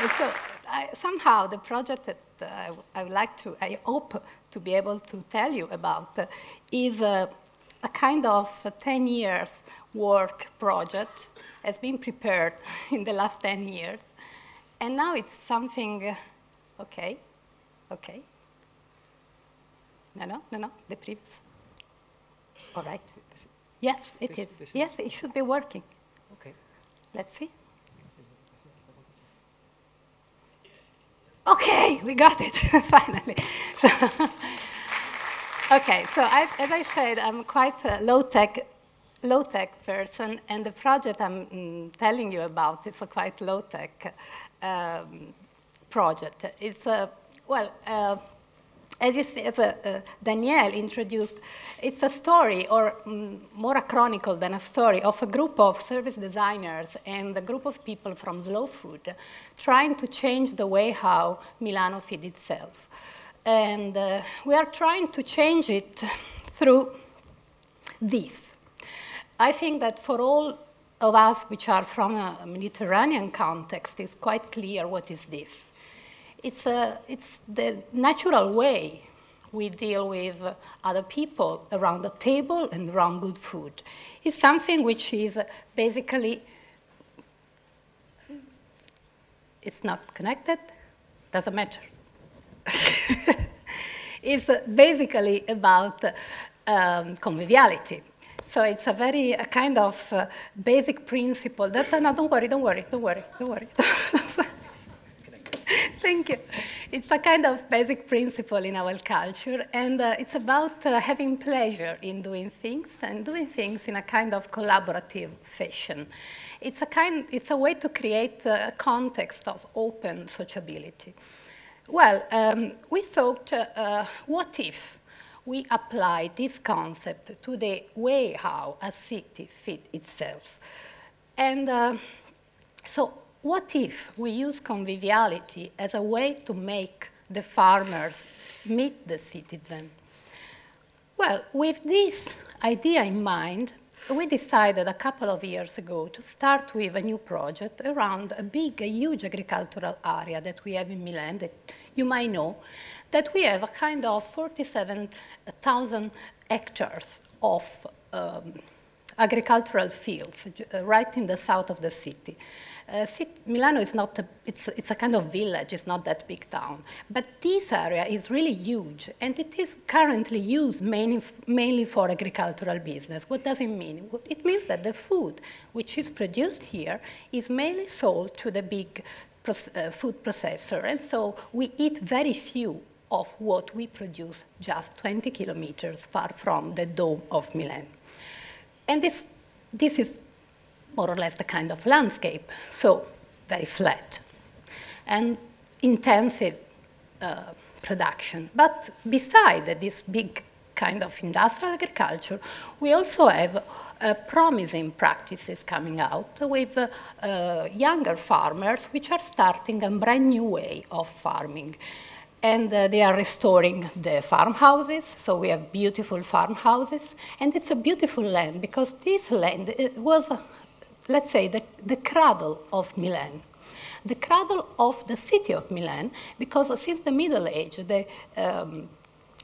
So somehow the project that I hope to be able to tell you about is a kind of 10 years work project has been prepared in the last 10 years. And now it's something, okay. No, the previous. All right. Yes, it is. Yes, it should be working. Okay. Let's see. Okay, we got it, finally. So, okay, so as I said, I'm quite a low-tech person, and the project I'm telling you about is a quite low-tech project. It's as you see, as Danielle introduced, it's a story, or more a chronicle than a story, of a group of service designers and a group of people from Slow Food trying to change the way how Milano feeds itself. And we are trying to change it through this. I think that for all of us which are from a Mediterranean context, it's quite clear what is this. It's the natural way we deal with other people around the table and around good food. It's something which is basically, it's not connected, doesn't matter. It's basically about conviviality. So it's a kind of basic principle that, no, don't worry. Thank you. It's a kind of basic principle in our culture, and it's about having pleasure in doing things, and doing things in a kind of collaborative fashion. It's a way to create a context of open sociability. Well, we thought, what if we apply this concept to the way how a city feeds itself? And so what if we use conviviality as a way to make the farmers meet the citizen? Well, with this idea in mind, we decided a couple of years ago to start with a new project around a huge agricultural area that we have in Milan that you might know, that we have a kind of 47,000 hectares of agricultural fields right in the south of the city. Milano is not, it's a kind of village, it's not that big town. But this area is really huge, and it is currently used mainly for agricultural business. What does it mean? It means that the food which is produced here is mainly sold to the big food processor, and so we eat very few of what we produce just 20 kilometers far from the dome of Milan. And this is more or less the kind of landscape, so very flat and intensive production. But beside this big kind of industrial agriculture, we also have promising practices coming out with younger farmers which are starting a brand new way of farming. And they are restoring the farmhouses, so we have beautiful farmhouses. And it's a beautiful land, because this land was, let's say, the cradle of Milan. The cradle of the city of Milan, because since the Middle Age, the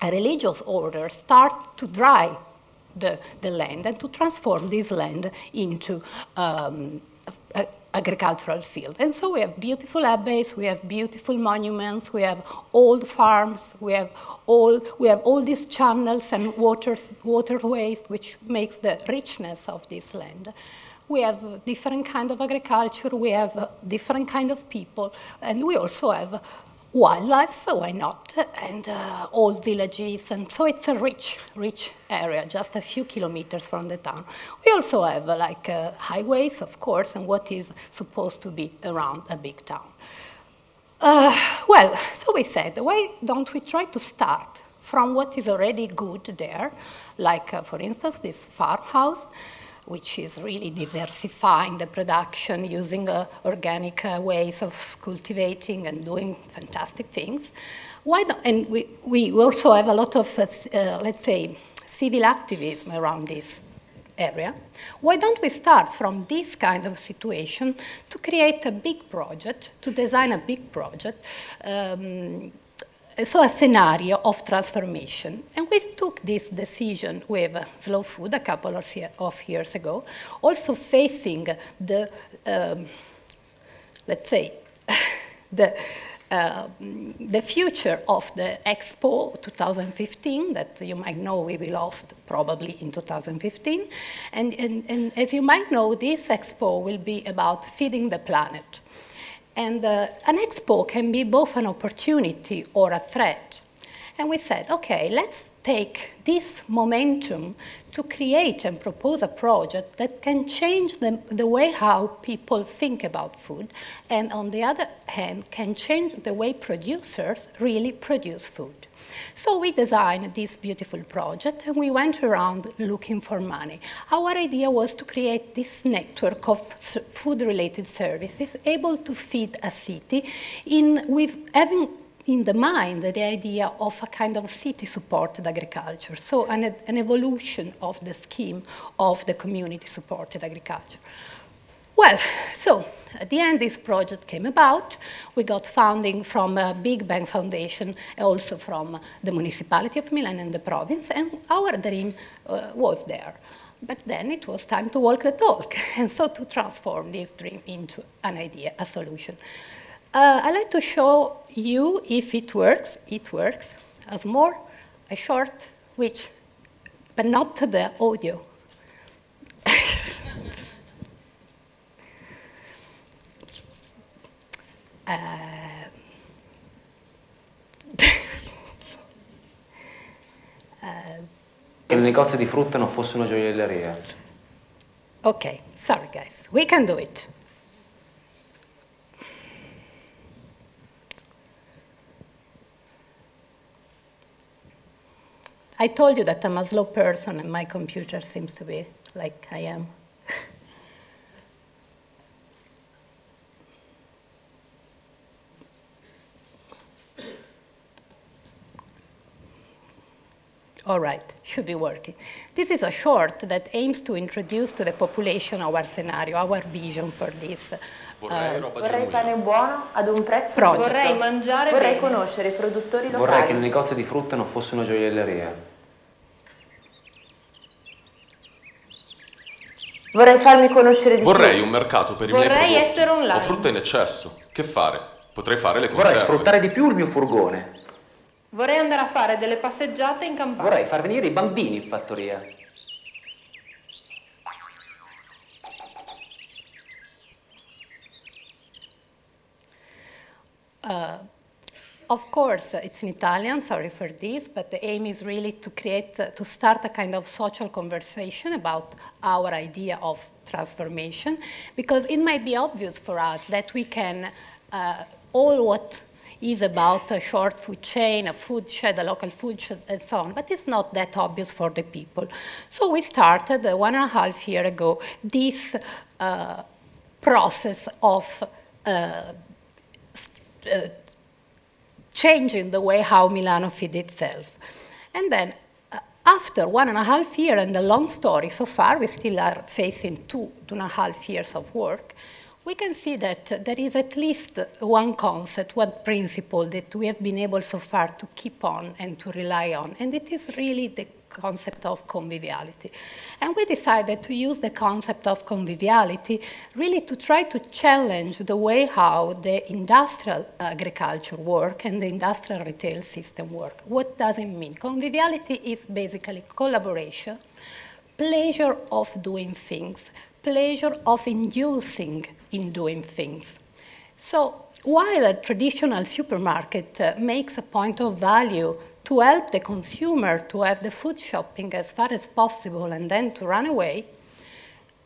religious orders start to dry the land and to transform this land into agricultural field. And so we have beautiful abbeys, we have beautiful monuments, we have old farms, we have all these channels and waterways, which makes the richness of this land. We have different kind of agriculture, we have different kind of people, and we also have wildlife, why not, and old villages, and so it's a rich area, just a few kilometers from the town. We also have highways, of course, and what is supposed to be around a big town. Well, so we said, why don't we try to start from what is already good there, like, for instance, this farmhouse, which is really diversifying the production using organic ways of cultivating and doing fantastic things. Why not? And we also have a lot of, let's say, civil activism around this. area. Why don't we start from this kind of situation to create a big project, to design a big project, so a scenario of transformation. And we took this decision with Slow Food a couple of years ago, also facing the, let's say, the future of the Expo 2015 that you might know we lost probably in 2015. And as you might know, this Expo will be about feeding the planet. And an Expo can be both an opportunity or a threat. And we said, okay, let's take this momentum to create and propose a project that can change the way how people think about food, and on the other hand, can change the way producers really produce food. So we designed this beautiful project, and we went around looking for money. Our idea was to create this network of food-related services able to feed a city with having in the mind the idea of a kind of city-supported agriculture, so an evolution of the scheme of the community-supported agriculture. Well, so at the end, this project came about. We got funding from a Big Bang Foundation, also from the municipality of Milan and the province, and our dream was there. But then it was time to walk the talk, and so to transform this dream into an idea, a solution. I'd like to show you if it works. It works. As more, a short, but not to the audio. Che il negozio di frutta non fosse una gioielleria. Okay, sorry guys, we can do it. I told you that I'm a slow person and my computer seems to be like I am. All right, should be working. This is a short that aims to introduce to the population our scenario, our vision for this. Vorrei pane buono ad un prezzo giusto. Vorrei mangiare Vorrei bene. conoscere i produttori locali. Vorrei che il negozio di frutta non fosse una gioielleria. Vorrei farmi conoscere di più. Vorrei un mercato per i miei prodotti. Vorrei essere online. Ho frutta in eccesso. Che fare? Potrei fare le conserve. Vorrei sfruttare di più il mio furgone. Vorrei andare a fare delle passeggiate in campagna. Vorrei far venire i bambini in fattoria. Of course, it's in Italian, sorry for this, but the aim is really to to start a kind of social conversation about our idea of transformation, because it might be obvious for us that we can, all what is about a short food chain, a food shed, a local food shed, and so on, but it's not that obvious for the people. So we started 1.5 years ago this process of changing the way how Milano feeds itself. And then after 1.5 years, and the long story so far, we still are facing 2.5 years of work, we can see that there is at least one concept, one principle that we have been able so far to keep on and to rely on, and it is really the concept of conviviality. And we decided to use the concept of conviviality really to try to challenge the way how the industrial agriculture work and the industrial retail system work. What does it mean? Conviviality is basically collaboration, pleasure of doing things, pleasure of inducing in doing things. So while a traditional supermarket makes a point of value to help the consumer to have the food shopping as far as possible and then to run away,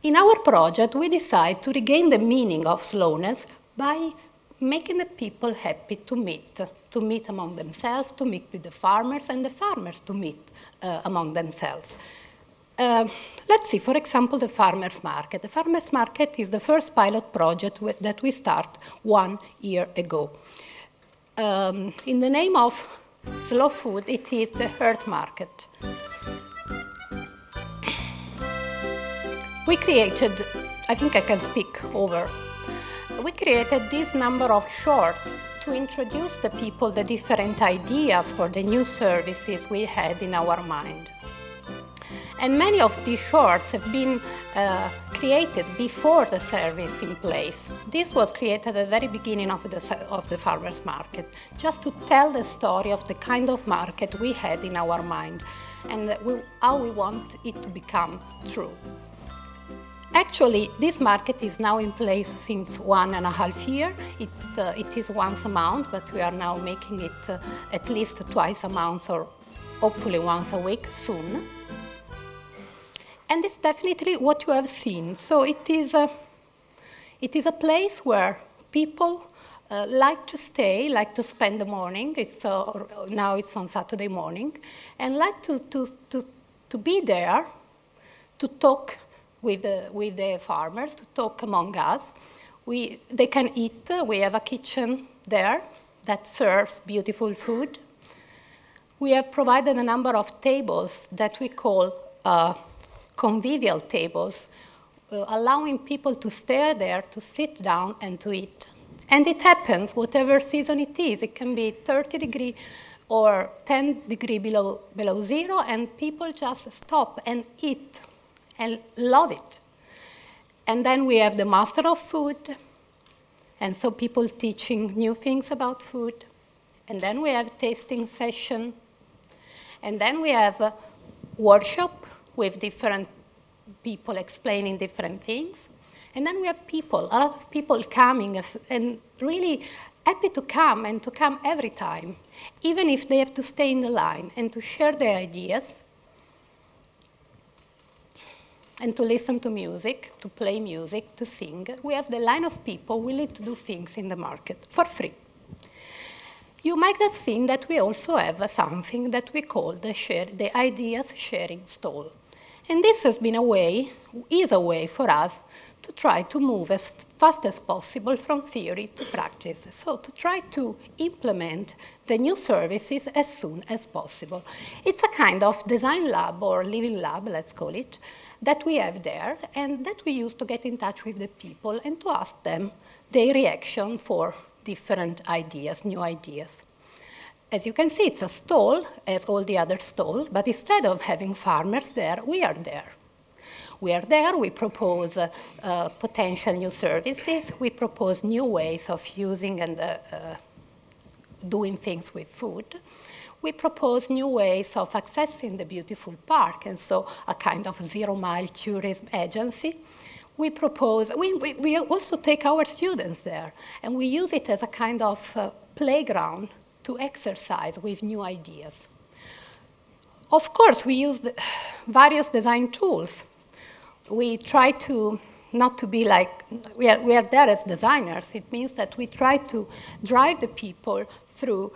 in our project we decide to regain the meaning of slowness by making the people happy to meet among themselves, to meet with the farmers, and the farmers to meet among themselves. Let's see, for example, the farmers' market. The farmers' market is the first pilot project that we start 1 year ago. In the name of slow food, it is the earth market. we created, I think I can speak over, we created this number of shorts to introduce the people the different ideas for the new services we had in our mind. And many of these shorts have been created before the service in place. This was created at the very beginning of the farmers market, just to tell the story of the kind of market we had in our mind and how we want it to become true. Actually, this market is now in place since 1.5 years. It is once a month, but we are now making it at least twice a month or hopefully once a week soon. And it's definitely what you have seen. So it is a place where people like to stay, like to spend the morning. Now it's on Saturday morning, and like to be there, to talk with the farmers, to talk among us. They can eat. We have a kitchen there that serves beautiful food. We have provided a number of tables that we call convivial tables, allowing people to stay there, to sit down and to eat. And it happens whatever season it is. It can be 30 degrees or 10 degrees below zero, and people just stop and eat and love it. And then we have the master of food, and so people teaching new things about food. And then we have tasting session. And then we have a workshop with different people explaining different things. And then we have people, a lot of people coming and really happy to come and to come every time, even if they have to stay in the line and to share their ideas and to listen to music, to play music, to sing. We have the line of people willing to do things in the market for free. You might have seen that we also have something that we call the ideas sharing stall. And this has been is a way for us to try to move as fast as possible from theory to practice. So to try to implement the new services as soon as possible. It's a kind of design lab or living lab, let's call it, that we have there and that we use to get in touch with the people and to ask them their reaction for different ideas, new ideas. As you can see, it's a stall, as all the other stalls, but instead of having farmers there, we are there. We are there, we propose potential new services, we propose new ways of using and doing things with food. We propose new ways of accessing the beautiful park, and so a kind of zero-mile tourism agency. We also take our students there, and we use it as a kind of playground to exercise with new ideas. Of course, we use various design tools. We try to not to be like, we are there as designers. It means that we try to drive the people through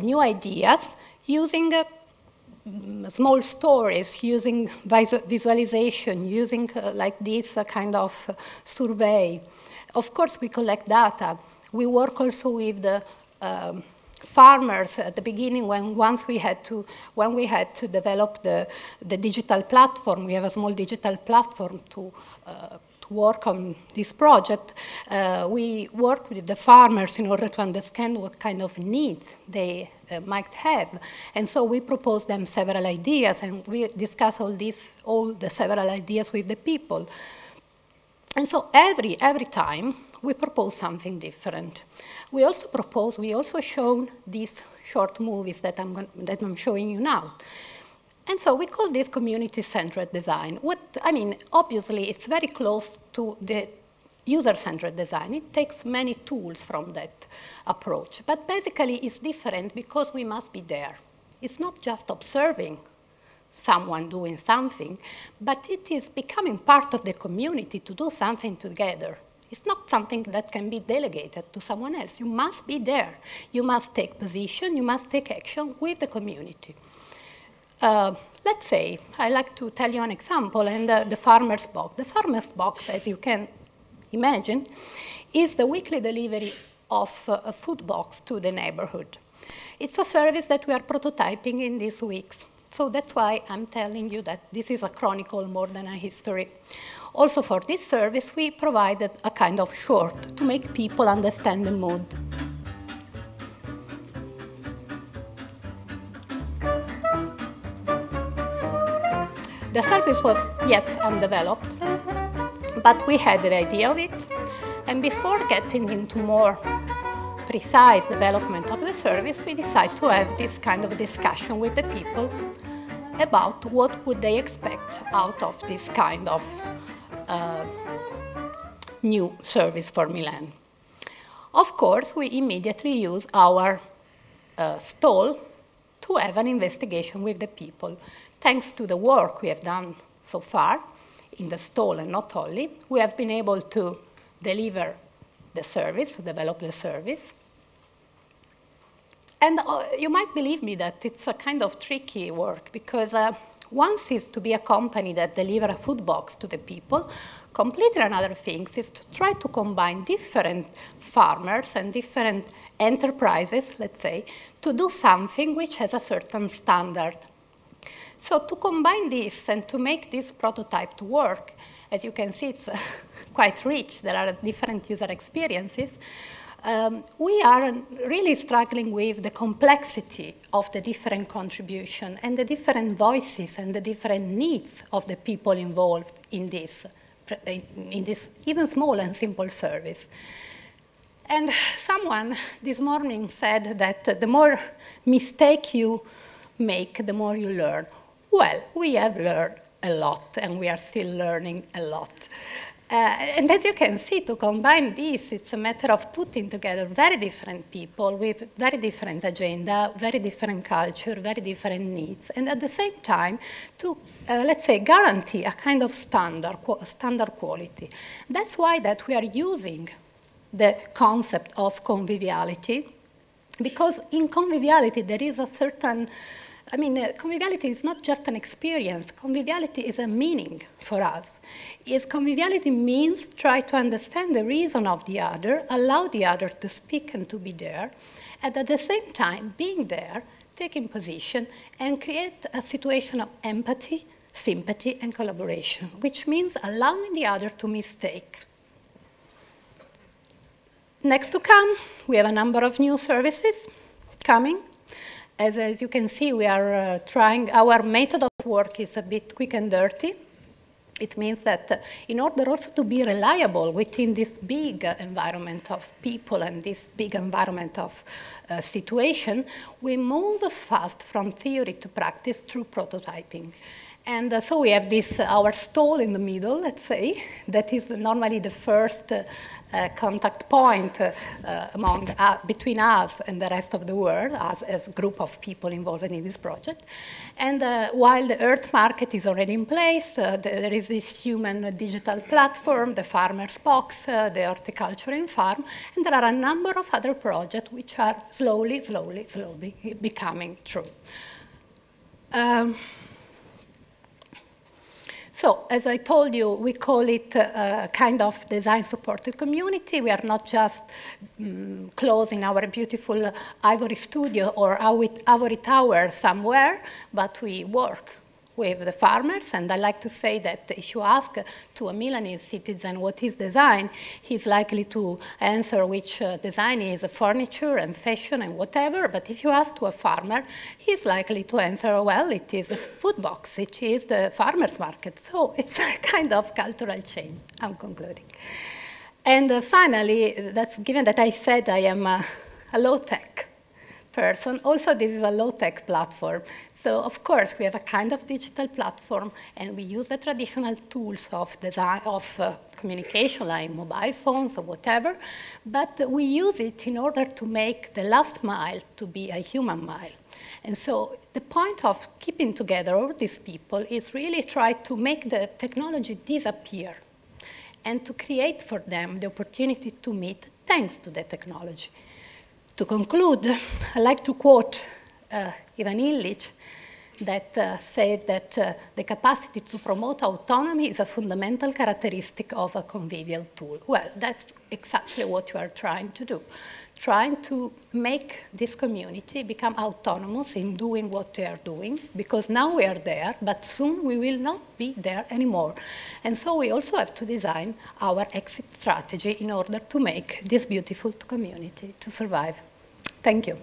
new ideas using small stories, using visualization, using like this kind of survey. Of course, we collect data. We work also with the farmers at the beginning when we had to develop the digital platform. We have a small digital platform to work on this project. We work with the farmers in order to understand what kind of needs they might have. And so we propose them several ideas, and we discuss all the several ideas with the people. And so every time we propose something different. We also show these short movies that I'm showing you now. And so we call this community-centered design. Obviously, it's very close to the user-centered design. It takes many tools from that approach. But basically, it's different because we must be there. It's not just observing someone doing something, but it is becoming part of the community to do something together. It's not something that can be delegated to someone else. You must be there. You must take position. You must take action with the community. Let's say, I like to tell you an example, and the farmer's box. The farmer's box, as you can imagine, is the weekly delivery of a food box to the neighborhood. It's a service that we are prototyping in these weeks. So that's why I'm telling you that this is a chronicle more than a history. Also for this service, we provided a kind of short to make people understand the mood. The service was yet undeveloped, but we had the idea of it. And before getting into more precise development of the service, we decided to have this kind of discussion with the people about what would they expect out of this kind of new service for Milan. Of course, we immediately use our stall to have an investigation with the people. Thanks to the work we have done so far in the stall and not only, we have been able to deliver the service, to develop the service. And you might believe me that it's a kind of tricky work because once is to be a company that delivers a food box to the people, completely another thing is to try to combine different farmers and different enterprises, let's say, to do something which has a certain standard. So to combine this and to make this prototype to work, as you can see, it's quite rich. There are different user experiences. We are really struggling with the complexity of the different contributions and the different voices and the different needs of the people involved in this even small and simple service. And someone this morning said that the more mistake you make, the more you learn. Well, we have learned a lot, and we are still learning a lot. And as you can see, to combine this, it's a matter of putting together very different people with very different agenda, very different culture, very different needs, and at the same time to, let's say, guarantee a kind of standard quality. That's why that we are using the concept of conviviality, because in conviviality there is a certain conviviality is not just an experience. Conviviality is a meaning for us. Conviviality means try to understand the reason of the other, allow the other to speak and to be there, and at the same time, being there, taking position, and create a situation of empathy, sympathy, and collaboration, which means allowing the other to mistake. Next to come, we have a number of new services coming. As you can see, we are trying, our method of work is a bit quick and dirty. It means that in order also to be reliable within this big environment of people and this big environment of situation, we move fast from theory to practice through prototyping. And so we have this, our stall in the middle, let's say, that is normally the first contact point between us and the rest of the world, us as a group of people involved in this project. And while the Earth market is already in place, there is this human digital platform, the farmer's box, the horticulture and farm, and there are a number of other projects which are slowly becoming true. So, as I told you, we call it a kind of design-supported community. We are not just closed in our beautiful ivory studio or ivory tower somewhere, but we work with the farmers. And I like to say that if you ask to a Milanese citizen what is design, he's likely to answer which design is furniture and fashion and whatever. But if you ask to a farmer, he's likely to answer, well, it is a food box, it is the farmer's market. So it's a kind of cultural change. I'm concluding. And finally, given that I said I am a low-tech person. Also, this is a low-tech platform. So, of course, we have a kind of digital platform, and we use the traditional tools of design, communication, like mobile phones or whatever, but we use it in order to make the last mile to be a human mile. And so the point of keeping together all these people is really try to make the technology disappear and to create for them the opportunity to meet thanks to the technology. To conclude, I'd like to quote Ivan Illich, that said that the capacity to promote autonomy is a fundamental characteristic of a convivial tool. Well, that's exactly what you are trying to do. Trying to make this community become autonomous in doing what they are doing, because now we are there, but soon we will not be there anymore. And so we also have to design our exit strategy in order to make this beautiful community to survive. Thank you.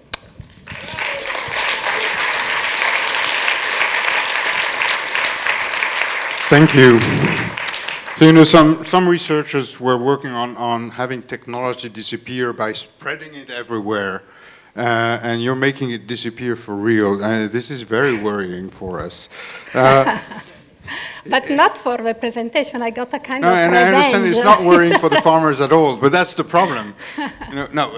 Thank you. So, you know, some researchers were working on having technology disappear by spreading it everywhere, and you're making it disappear for real. This is very worrying for us. But not for the presentation. I got a kind of and revenge. I understand it's not worrying for the farmers at all, but that's the problem. You know, no,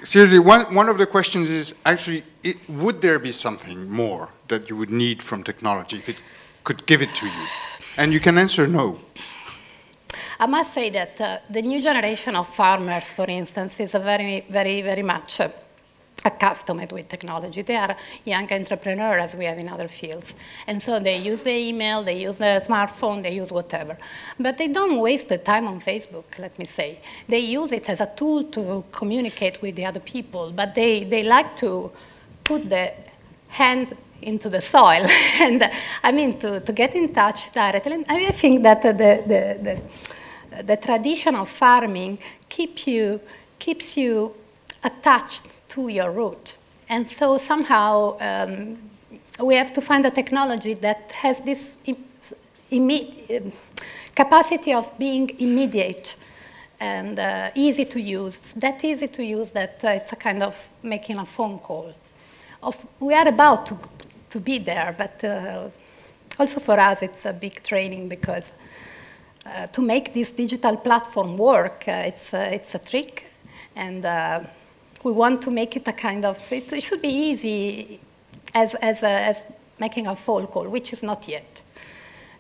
seriously, one of the questions is actually, would there be something more that you would need from technology if it could give it to you? And you can answer no. I must say that the new generation of farmers, for instance, is very much accustomed with technology. They are young entrepreneurs, as we have in other fields. And so they use the email, they use the smartphone, they use whatever. But they don't waste the time on Facebook, let me say. They use it as a tool to communicate with the other people, but they like to put the hand into the soil, and I mean to get in touch directly. And I think that the tradition of farming keeps you attached to your root, and so somehow we have to find a technology that has this capacity of being immediate and easy to use. That easy to use that it's a kind of making a phone call. We are about to be there, but also for us it's a big training, because to make this digital platform work, it's a trick, and we want to make it a kind of, it should be easy as making a phone call, which is not yet.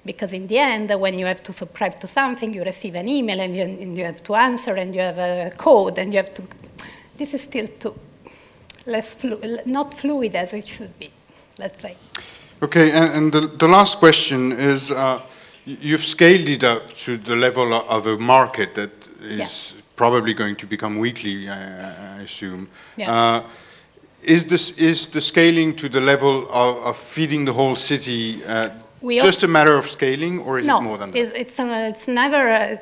Because in the end, when you have to subscribe to something, you receive an email, and you have to answer, and you have a code, and you have to, this is still too not fluid as it should be, let's say. Okay, and the last question is, you've scaled it up to the level of a market that is probably going to become weekly, I assume. Yeah. Is the scaling to the level of feeding the whole city just a matter of scaling, or is it more than that? It's never,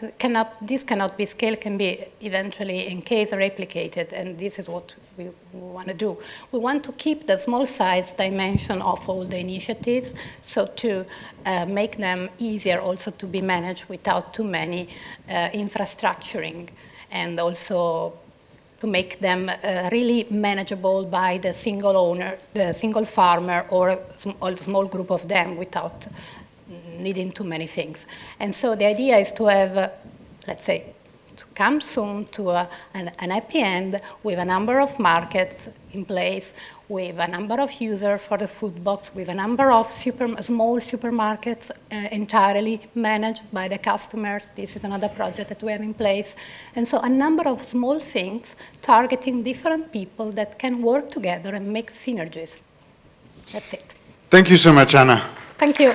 this cannot be scaled, can be eventually in case replicated, and this is what we want to do. We want to keep the small size dimension of all the initiatives, so to make them easier also to be managed without too many infrastructuring, and also to make them really manageable by the single owner, the single farmer, or a small group of them without needing too many things. And so the idea is to have, let's say, to come soon to an happy end with a number of markets in place, with a number of users for the food box, with a number of small supermarkets entirely managed by the customers. This is another project that we have in place. And so a number of small things targeting different people that can work together and make synergies. That's it. Thank you so much, Anna. Thank you.